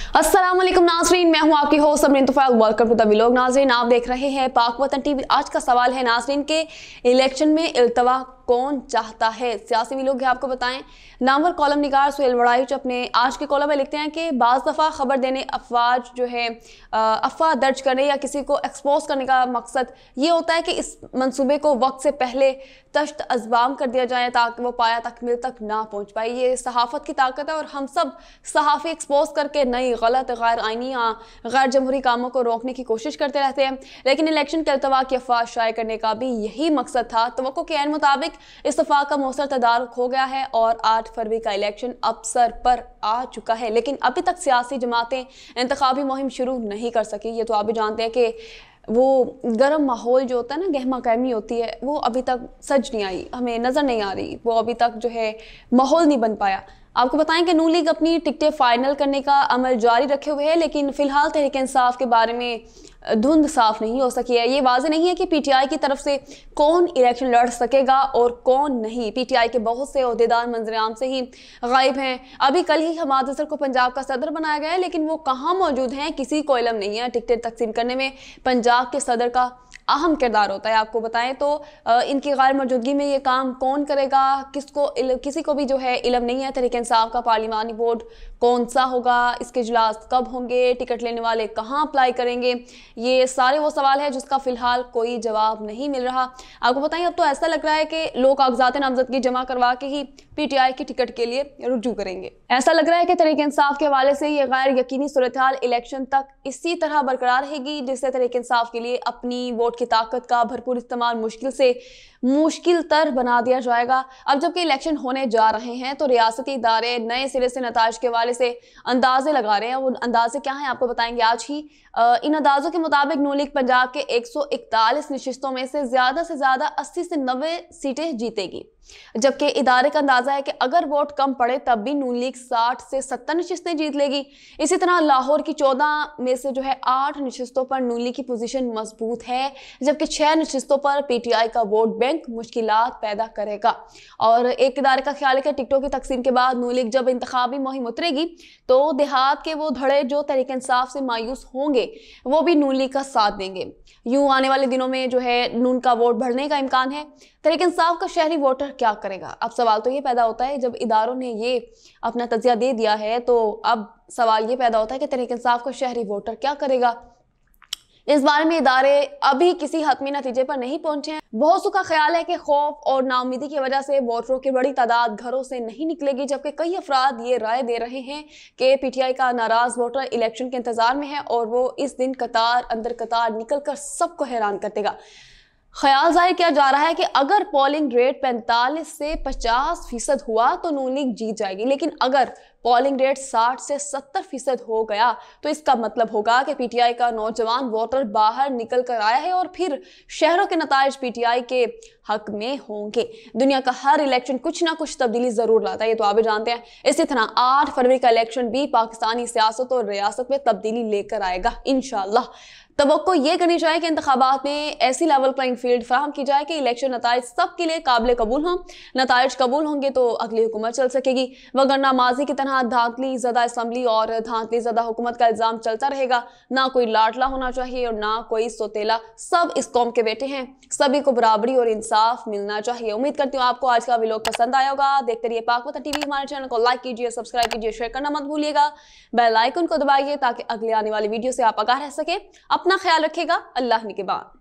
अस्सलाम वालेकुम नाज़रीन, मैं हूं आपकी host Sabreen Tufail. Welcome to the vlog. नाज़रीन, आप देख रहे हैं पाक वतन टीवी। आज का सवाल है नाज़रीन के इलेक्शन में इल्तवा कौन चाहता है? सियासी व्लॉग है, आपको बताएं। नामवर कॉलम निगार सुहेल वड़ाइच अपने आज के कॉलम में लिखते हैं कि बाज़ दफ़ा खबर देने, अफवाज जो है अफवाह दर्ज करने या किसी को एक्सपोज करने का मकसद ये होता है कि इस मंसूबे को वक्त से पहले तश्त अज़बाम कर दिया जाए ताकि वो पाया तकमील तक ना पहुँच पाए। ये सहाफ़त की ताकत है और हम सब सहाफ़ी एक्सपोज करके नई गलत, गैर आइनी या गैर जमहूरी कामों को रोकने की कोशिश करते रहते हैं। लेकिन इलेक्शन के अल्तवा की अफवाह शाये करने का भी यही मकसद था। तवक्को के ऐन मुताबिक इस्तफा का मौसर तदारुक हो गया है और 8 फरवरी का इलेक्शन अब सर पर आ चुका है। लेकिन अभी तक सियासी जमातें इंतखाबी मुहिम शुरू नहीं कर सकी। ये तो आप भी जानते हैं कि वो गर्म माहौल जो होता है ना, गहमा गहमी होती है, वो अभी तक सज नहीं आई, हमें नज़र नहीं आ रही। वो अभी तक जो है माहौल नहीं बन पाया। आपको बताएं कि नून लीग अपनी टिकटें फाइनल करने का अमल जारी रखे हुए है, लेकिन फिलहाल तहरीक इंसाफ के बारे में धुंध साफ नहीं हो सकी है। ये वाज़ेह नहीं है कि पीटीआई की तरफ से कौन इलेक्शन लड़ सकेगा और कौन नहीं। पीटीआई के बहुत से ओहदेदार मंजर-ए-आम से ही गायब हैं। अभी कल ही हमाद अज़हर को पंजाब का सदर बनाया गया है, लेकिन वो कहाँ मौजूद हैं किसी को इल्म नहीं है। टिकटें तकसीम करने में पंजाब के सदर का अहम किरदार होता है। आपको बताएं तो इनकी गैर मौजूदगी में ये काम कौन करेगा, किसी को भी जो है इल्म नहीं है। तहरीक इंसाफ का पार्लिमानी बोर्ड कौन सा होगा, इसके इजलास कब होंगे, टिकट लेने वाले कहाँ अप्लाई करेंगे, ये सारे वो सवाल है जिसका फिलहाल कोई जवाब नहीं मिल रहा। आपको बताएं अब तो ऐसा लग रहा है कि लोग कागजात नामजदगी जमा करवा के ही पीटीआई की टिकट के लिए रुजू करेंगे। ऐसा लग रहा है कि तहरीक इंसाफ के हवाले से ये गैर यकीनी सूरत हाल इलेक्शन तक इसी तरह बरकरार रहेगी, जिससे तहरीक इंसाफ के लिए अपनी वोट की ताकत का भरपूर इस्तेमाल मुश्किल तर बना दिया जाएगा। अब जबकि इलेक्शन होने जा रहे हैं तो रियासती इदारे नए सिरे से नताइज के हवाले से अंदाजे लगा रहे हैं। वो अंदाजे क्या हैं आपको बताएंगे आज ही। इन अंदाजों के मुताबिक नून लीग पंजाब के 141 नशिस्तों में से ज्यादा 80 से 90 सीटें जीतेगी, जबकि इदारे का अंदाजा है कि अगर वोट कम पड़े तब भी नून लीग 60 से 70 नशिस्तें जीत लेगी। इसी तरह लाहौर की 14 में से जो है 8 नशिस्तों पर नून लीग की पोजीशन मजबूत है, जबकि 6 नशिस्तों पर पीटीआई का वोट बैंक मुश्किलात पैदा करेगा। और एक इदारे का ख्याल है कि टिकटों की तकसीम के बाद नून लीग जब इंतखाबी मुहिम उतरेगी तो देहात के वो धड़े जो तहरीक इंसाफ से मायूस होंगे वो भी नून लीग का साथ देंगे। यूं आने वाले दिनों में जो है नून का वोट बढ़ने का इम्कान है। तहरीक इंसाफ का शहरी वोटर क्या करेगा? अब सवाल तो ये पैदा होता है, जब इदारों ने ये अपना तजिया दे दिया है तो अब सवाल ये पैदा होता है कि तहरीक इंसाफ का शहरी वोटर क्या करेगा। इस बारे में इदारे अभी किसी हतमी नतीजे पर नहीं पहुंचे हैं। बहुत का ख्याल है कि खौफ और नाउमीदी की वजह से वोटरों की बड़ी तादाद घरों से नहीं निकलेगी, जबकि कई अफराद ये राय दे रहे हैं कि पीटीआई का नाराज वोटर इलेक्शन के इंतजार में है और वो इस दिन कतार अंदर कतार निकलकर सबको हैरान कर देगा। ख्याल जाहिर किया जा रहा है कि अगर पोलिंग रेट 45 से 50% हुआ तो नून लीग जीत जाएगी, लेकिन अगर पोलिंग रेट 60 से 70% हो गया तो इसका मतलब होगा कि पीटीआई का नौजवान वोटर बाहर निकल कर आया है और फिर शहरों के नताइज पीटीआई के हक में होंगे। दुनिया का हर इलेक्शन कुछ ना कुछ तब्दीली जरूर लाता है, ये तो आप भी जानते हैं। इसी तरह 8 फरवरी का इलेक्शन भी पाकिस्तानी सियासत और रियासत में तब्दीली लेकर आएगा इंशाअल्लाह। तवक्को ये करनी चाहिए कि इंतखाबात में ऐसी लेवल प्लेइंग फील्ड फराहम की जाए कि इलेक्शन नताइज सबके लिए काबिल कबूल हों। नताइज कबूल होंगे तो अगली हुकूमत चल सकेगी, वरना माजी की तरह धांधली ज़दा असम्बली और धांधली ज़दा हुकूमत का इल्ज़ाम चलता रहेगा। ना कोई लाडला होना चाहिए और ना कोई सोतेला। सब इस कौम के बेटे हैं, सभी को बराबरी और इंसाफ मिलना चाहिए। उम्मीद करती हूँ आपको आज का व्लॉग पसंद आया होगा। देखते रहिए पाक वतन टीवी। हमारे चैनल को लाइक कीजिए, सब्सक्राइब कीजिए, शेयर करना मत भूलिएगा। बेल आइकन को दबाइए ताकि अगले आने वाली वीडियो से आप आगाह रह सके। अपना ख्याल रखिएगा। अल्लाह निगहबान।